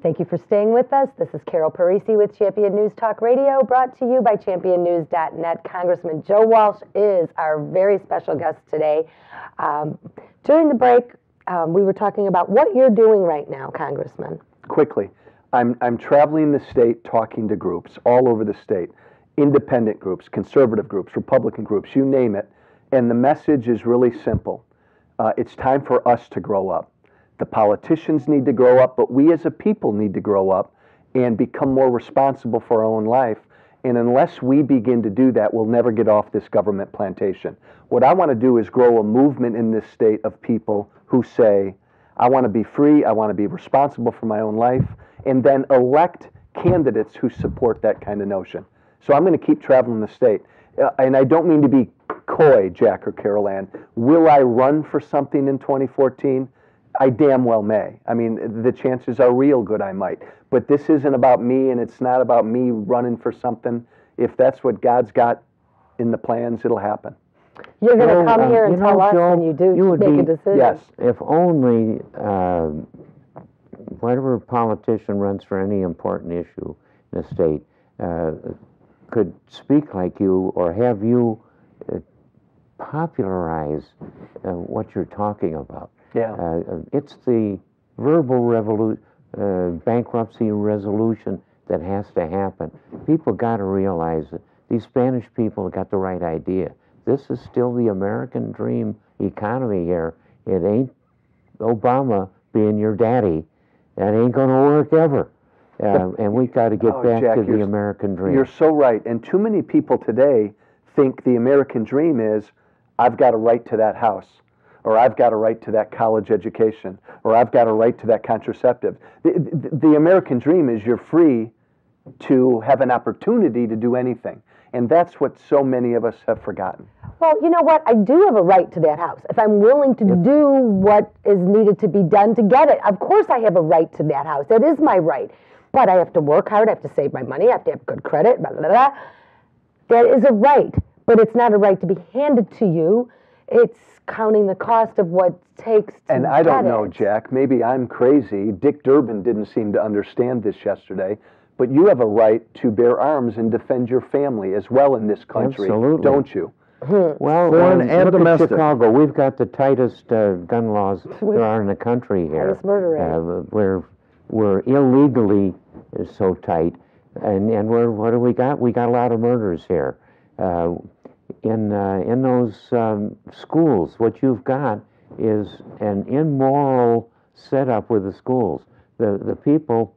Thank you for staying with us. This is Ann Parisi with Champion News Talk Radio, brought to you by championnews.net. Congressman Joe Walsh is our very special guest today. During the break, we were talking about what you're doing right now, Congressman. Quickly, I'm traveling the state talking to groups all over the state, independent groups, conservative groups, Republican groups, you name it, and the message is really simple. It's time for us to grow up. The politicians need to grow up, but we as a people need to grow up and become more responsible for our own life. And unless we begin to do that, we'll never get off this government plantation. What I want to do is grow a movement in this state of people who say, I want to be free, I want to be responsible for my own life, and then elect candidates who support that kind of notion. So I'm going to keep traveling the state. And I don't mean to be coy, Jack or Carol Ann. Will I run for something in 2014? I damn well may. I mean, the chances are real good I might. But this isn't about me, and it's not about me running for something. If that's what God's got in the plans, it'll happen. You're going to come here and tell us Joe, when you do make a decision. Yes. If only whatever politician runs for any important issue in the state could speak like you or have you popularize what you're talking about. Yeah. It's the verbal bankruptcy resolution that has to happen. People got to realize that these Spanish people got the right idea. This is still the American dream economy here. It ain't Obama being your daddy. That ain't going to work ever. And we got to get back Jack, to the American dream. You're so right. And too many people today think the American dream is, I've got a right to that house, or I've got a right to that college education, or I've got a right to that contraceptive. The American dream is you're free to have an opportunity to do anything. And that's what so many of us have forgotten. Well, you know what? I do have a right to that house. If I'm willing to do what is needed to be done to get it, of course I have a right to that house. That is my right. But I have to work hard. I have to save my money. I have to have good credit. Blah, blah, blah. That is a right. But it's not a right to be handed to you. It's counting the cost of what it takes to And I don't know, it. Jack, maybe I'm crazy. Dick Durbin didn't seem to understand this yesterday. But you have a right to bear arms and defend your family as well in this country, Absolutely. don't you? Well, Foreign and look domestic. at Chicago. We've got the tightest gun laws there are in the country here. Highest murder rate. We're illegally so tight, and what do we got? We got a lot of murders here. In those schools, what you've got is an immoral setup with the schools. The people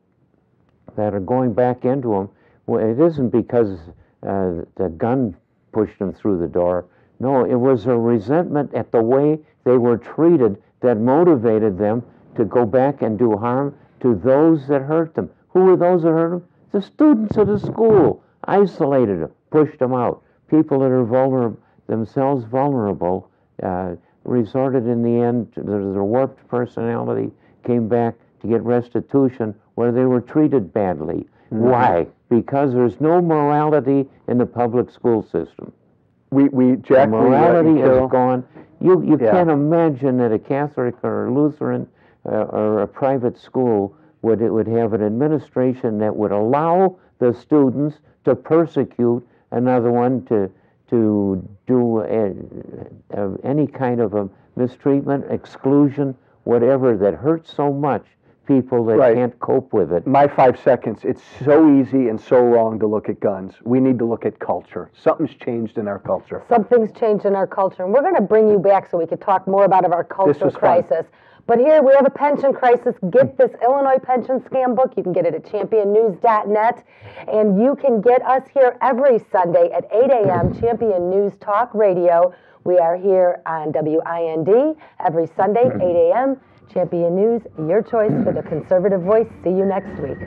that are going back into them, well, it isn't because the gun pushed them through the door. No, it was a resentment at the way they were treated that motivated them to go back and do harm to those that hurt them. Who were those that hurt them? The students of the school. Isolated them, pushed them out. People that are themselves vulnerable, resorted in the end to their warped personality, came back to get restitution where they were treated badly. Mm-hmm. Why? Because there's no morality in the public school system. Jack, morality is gone. You can't imagine that a Catholic or a Lutheran or a private school would have an administration that would allow the students to persecute another one, to do any kind of a mistreatment, exclusion, whatever that hurts so much people that can't cope with it. My 5 seconds, it's so easy and so wrong to look at guns. We need to look at culture. Something's changed in our culture. Something's changed in our culture. And we're going to bring you back so we can talk more about our cultural crisis. Fun. But here we have a pension crisis. Get this Illinois pension scam book. You can get it at championnews.net. And you can get us here every Sunday at 8 a.m. Champion News Talk Radio. We are here on WIND every Sunday, 8 a.m. Champion News, your choice for the conservative voice. See you next week.